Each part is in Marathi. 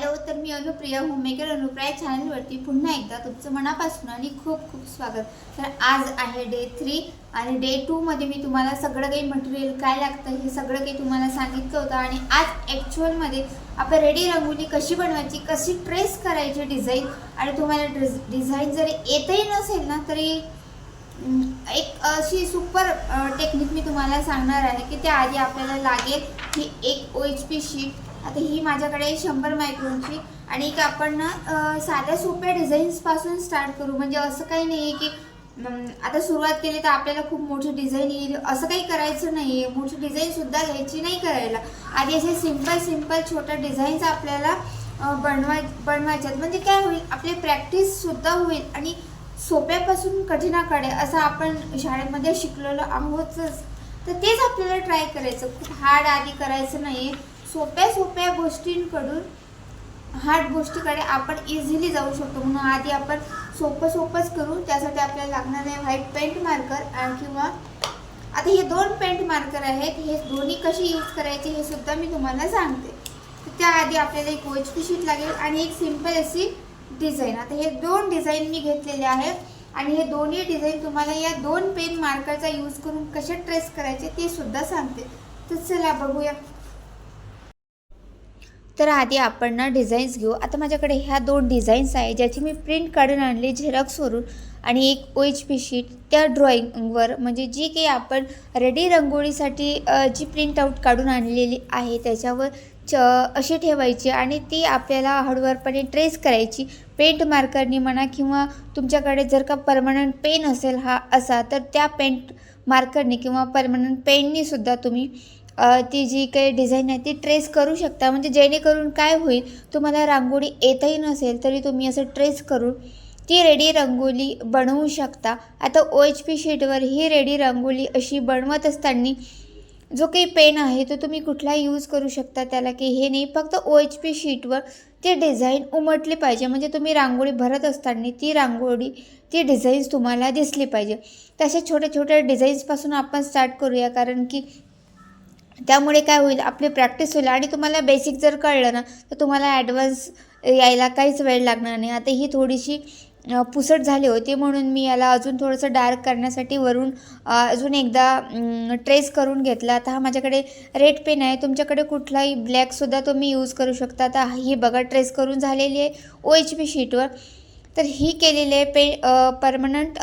हॅलो, तर मी अनुप्रिया होममेकर अनुप्रिया चॅनलवरती पुन्हा एकदा तुमचं मनापासून आणि खूप खूप स्वागत. तर आज आहे डे 3 आणि डे 2 मध्ये मी तुम्हाला सगळं काही मटेरियल काय लागतं हे सगळं काही तुम्हाला सांगितलं होतं. आणि आज ॲक्च्युअलमध्ये आपण रेडी रंगोली कशी बनवायची, कशी ट्रेस करायची डिझाईन, आणि तुम्हाला डिझाईन जरी येतही नसेल ना तरी एक अशी सुपर टेक्निक मी तुम्हाला सांगणार आहे की त्याआधी आपल्याला लागेल ही एक OHP शीट. आता ही माझ्याकडे 100 मायक्रॉनची, आणि एक आपण ना साध्या सोप्या डिझाईन्सपासून स्टार्ट करू. म्हणजे असं काही नाही आहे की आता सुरुवात केली तर आपल्याला खूप मोठी डिझाईन येईल असं काही करायचं नाही आहे. मोठी डिझाईनसुद्धा घ्यायची नाही करायला. आधी असे सिंपल छोट्या डिझाईन्स आपल्याला बनवायच्यात. म्हणजे काय होईल, आपली प्रॅक्टिससुद्धा होईल आणि सोप्यापासून कठीणाकडे असं आपण शाळेमध्ये शिकलेलो आहोतच. तर तेच आपल्याला ट्राय करायचं. खूप हार्ड आधी करायचं नाही आहे. सोप्या गोष्टींकडून हार्ड गोष्टीकडे आपण इझिली जाऊ शकतो. म्हणून आधी आपण सोपंच करू. त्यासाठी आपल्याला लागणार आहे व्हाईट पेंट मार्कर किंवा आता हे 2 पेंट मार्कर आहेत. हे दोन्ही कशी यूज करायचे हे सुद्धा मी तुम्हाला सांगते. तर त्याआधी आपल्याला एक OHP शीट लागेल आणि एक सिंपल अशी डिझाईन. आता हे 2 डिझाईन मी घेतलेले आहेत आणि हे दोन्ही डिझाईन तुम्हाला या 2 पेन मार्करचा यूज करून कसे ट्रेस करायचे ते सुद्धा सांगते. तर चला बघूया. तर आधी आपण ना डिझाईन्स घेऊ. आता माझ्याकडे ह्या 2 डिझाईन्स आहे ज्याची मी प्रिंट काढून आणली झेरॉक्सवरून, आणि एक OHP शीट त्या ड्रॉईंगवर, म्हणजे जी काही आपण रेडी रंगोळीसाठी जी प्रिंट आऊट काढून आणलेली आहे त्याच्यावर अशी ठेवायची आणि ती आपल्याला हळूवारपणे ट्रेस करायची पेंट मार्करनी म्हणा, किंवा तुमच्याकडे जर का परमनंट पेन असेल असा तर त्या पेंट मार्करनी किंवा परमनंट पेननी सुद्धा तुम्ही ती जी काही डिझाईन आहे ती ट्रेस करू शकता. म्हणजे जेणेकरून काय होईल, तुम्हाला रांगोळी येतही नसेल तरी तुम्ही असं ट्रेस करून ती रेडी रंगोली बनवू शकता. आता OHP शीटवर ही रेडी रंगोली अशी बनवत असताना जो काही पेन आहे तो तुम्ही कुठलाही यूज करू शकता. त्याला की हे नाही, फक्त OHP शीटवर ती डिझाईन उमटली पाहिजे. म्हणजे तुम्ही रांगोळी भरत असताना ती डिझाईन्स तुम्हाला दिसली पाहिजे. तशा छोट्या डिझाईन्सपासून आपण स्टार्ट करूया, कारण की त्यामुळे काय होईल, आपली प्रॅक्टिस होईल. आणि तुम्हाला बेसिक जर कळलं ना तर तुम्हाला ॲडव्हान्स यायला काहीच वेळ लागणार नाही. आता ही थोडीशी पुसट झाली होती म्हणून मी याला अजून थोडंसं डार्क करण्यासाठी वरून अजून एकदा ट्रेस करून घेतला. आता हा माझ्याकडे रेड पेन आहे, तुमच्याकडे कुठलाही ब्लॅकसुद्धा तुम्ही यूज करू शकता. आता ही बघा ट्रेस करून झालेली आहे OHP शीटवर. तर ही केलेली आहे परमनंट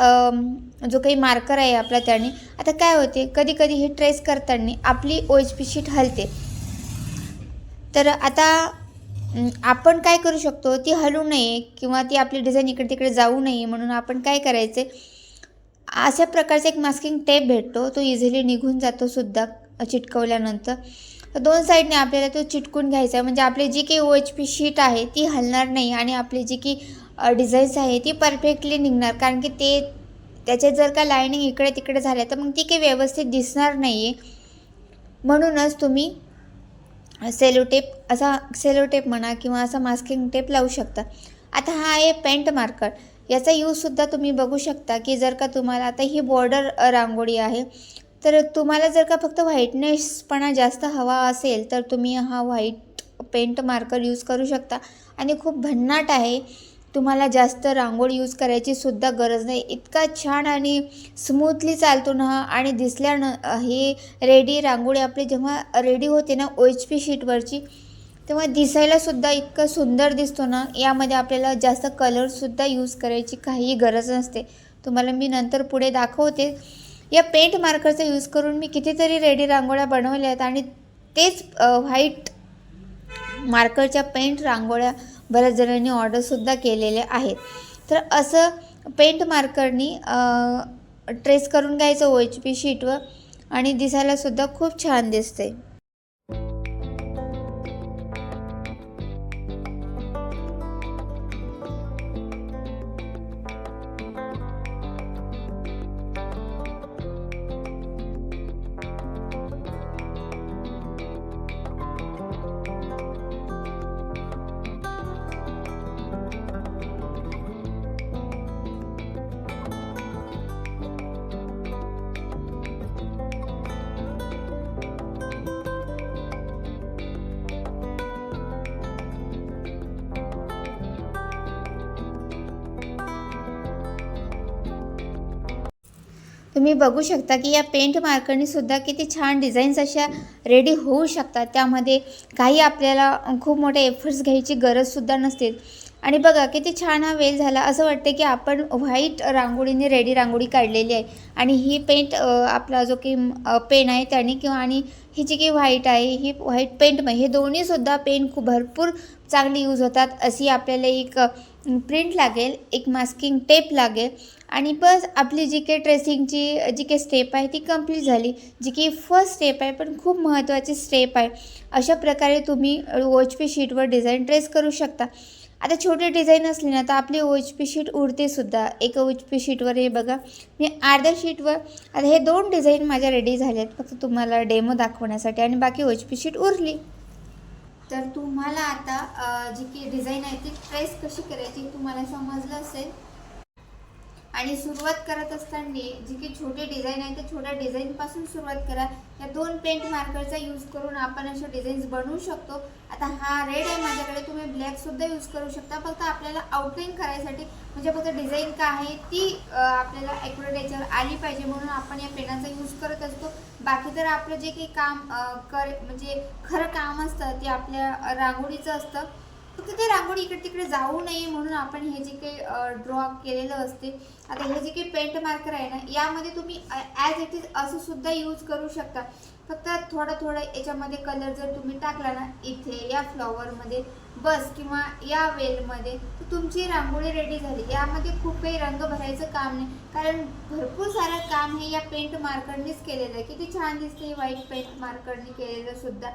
जो काही मार्कर आहे आपला त्याने. आता काय होते, कधी हे ट्रेस करताना आपली OHP शीट हलते. तर आता आपण काय करू शकतो, ती हलू नये किंवा ती आपली डिझाईन इकडे तिकडे जाऊ नये म्हणून आपण काय करायचे, अशा प्रकारचा एक मास्किंग टेप भेटतो, तो इझिली निघून जातो सुद्धा चिटकवल्यानंतर. 2 साईडने आपल्याला तो चिटकून घ्यायचा आहे. म्हणजे आपली जी काही OHP शीट आहे ती हलणार नाही आणि आपली जी काही डिझाईन्स आहे ती परफेक्टली निघणार. कारण की त्याच्यात जर का लाईनिंग इकडे तिकडे झाल्या तर मग ती काही व्यवस्थित दिसणार नाही आहे. म्हणूनच तुम्ही सेलो टेप म्हणा किंवा असा मास्किंग टेप लावू शकता. आता हा आहे पेंट मार्कर. याचा यूजसुद्धा तुम्ही बघू शकता की जर का तुम्हाला आता ही बॉर्डर रांगोळी आहे, तर तुम्हाला जर का फक्त व्हाईटनेसपणा जास्त हवा असेल तर तुम्ही हा व्हाईट पेंट मार्कर यूज करू शकता. आणि खूप भन्नाट आहे, तुम्हाला जास्त रांगोळी यूज करायची सुद्धा गरज नाही. इतका छान आणि स्मूथली चालतो ना. आणि हे रेडी रांगोळी आपली जेव्हा रेडी होते ना OHP शीटवरची, तेव्हा दिसायलासुद्धा इतकं सुंदर दिसतो ना. यामध्ये आपल्याला जास्त कलरसुद्धा यूज करायची काहीही गरज नसते. तुम्हाला मी नंतर पुढे दाखवते. या पेंट मार्करचा यूज करून मी कितीतरी रेडी रांगोळ्या बनवल्या आहेत आणि तेच व्हाईट मार्करच्या पेंट रांगोळ्या बऱ्याच जणांनी ऑर्डरसुद्धा केलेल्या आहेत. तर असं पेंट मार्करनी ट्रेस करून घ्यायचं OHP शीटवर आणि दिसायलासुद्धा खूप छान दिसते. तुम्ही बघू शकता की या पेंट मार्करने सुद्धा किती छान डिझाईन्स अशा रेडी होऊ शकतात. त्यामध्ये काही आपल्याला खूप मोठे एफर्ट्स घ्यायची गरजसुद्धा नसते. आणि बघा किती छान हा वेल झाला. असं वाटतं की आपण व्हाईट रांगोळीने रेडी रांगोळी काढलेली आहे. आणि ही पेंट आपला जो की पेन आहे त्याने किंवा आणि ही जी काही व्हाईट आहे ही व्हाईट पेंट हे दोन्हीसुद्धा पेन खूप भरपूर चांगली यूज होतात. अशी आपल्याला एक प्रिंट लागेल, एक मास्किंग टेप लागेल आणि बस आपली जी काही ट्रेसिंगची जी काही स्टेप आहे ती कंप्लीट झाली. जी की फर्स्ट स्टेप आहे पण खूप महत्त्वाची स्टेप आहे. अशा प्रकारे तुम्ही OHP शीटवर डिझाईन ट्रेस करू शकता. आता छोटे डिझाईन असले ना तर आपली OHP शीट उरते सुद्धा. एक OHP शीटवर हे बघा मी अर्ध्या शीटवर आता हे 2 डिझाईन माझ्या रेडी झाले आहेत फक्त तुम्हाला डेमो दाखवण्यासाठी आणि बाकी OHP शीट उरली. तर तुम्हाला आता जी की डिझाईन आहे ती ट्रेस कशी करायची तुम्हाला समजलं असेल. आणि सुरुवात करत असताना जी की छोटे डिझाईन आहे ते छोट्या डिझाईनपासून सुरुवात करा. या 2 पेंट मार्करचा यूज करून आपण अशा डिझाईन्स बनवू शकतो. आता हा रेड आहे माझ्याकडे, तुम्ही ब्लॅकसुद्धा यूज करू शकता. फक्त आपल्याला आउटलाईन करायसाठी म्हणजे फक्त डिझाईन का आहे ती आपल्याला ॲक्युरेट याच्यावर आली पाहिजे म्हणून आपण या पेनाचा यूज करत असतो. बाकी तर आपलं जे काही काम म्हणजे खरं काम असतं ते आपल्या रांगोळीचं असतं. फक्त ते रांगोळी इकडे तिकडे जाऊ नये म्हणून आपण हे जे काही ड्रॉ केलेलं असते. आता हे जे काही पेंट मार्कर आहे ना यामध्ये तुम्ही ॲज इट इज असं सुद्धा यूज करू शकता. फक्त थोडं याच्यामध्ये कलर जर तुम्ही टाकला ना इथे या फ्लॉवरमध्ये बस किंवा या वेलमध्ये तर तुमची रांगोळी रेडी झाली. यामध्ये खूप काही रंग भरायचं काम नाही कारण भरपूर सारं काम हे या पेंट मार्करनीच केलेलं आहे. किती छान दिसते व्हाईट पेंट मार्करनी केलेलं सुद्धा.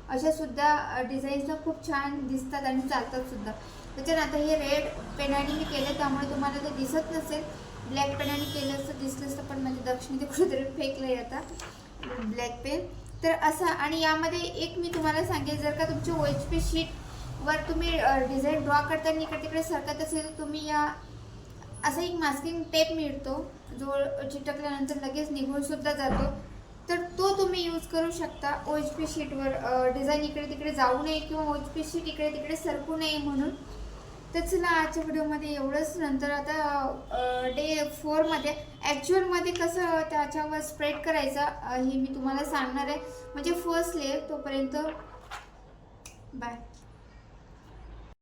अशा सुद्धा डिझाईन्सला खूप छान दिसतात आणि चालतात सुद्धा. त्याच्यानंतर हे रेड पेनाने मी केलं त्यामुळे तुम्हाला ते दिसत नसेल. ब्लॅक पेनाने केलं असतं दिसलं असतं पण म्हणजे दक्षिणी ते कुठेतरी फेकलं आहे आता ब्लॅक पेन. तर असं आणि यामध्ये एक मी तुम्हाला सांगेल जर का तुमची OHP शीटवर तुम्ही डिझाईन ड्रॉ करताना इकडे तिकडे सरकत असेल तर तुम्ही या असा एक मास्किंग टेप मिळतो जो चिटकल्यानंतर लगेच निघून सुद्धा जातो. तर तो तुम्ही यूज करू शकता OHP शीटवर डिझाईन इकडे तिकडे जाऊ नये किंवा OHP शीट इकडे तिकडे सरकू नये म्हणून. तर चला आजच्या व्हिडिओमध्ये एवढंच. नंतर आता डे 4मध्ये ॲक्च्युअलमध्ये कसं त्याच्यावर स्प्रेड करायचं हे मी तुम्हाला सांगणार आहे म्हणजे फर्स्ट लेअर. तोपर्यंत बाय.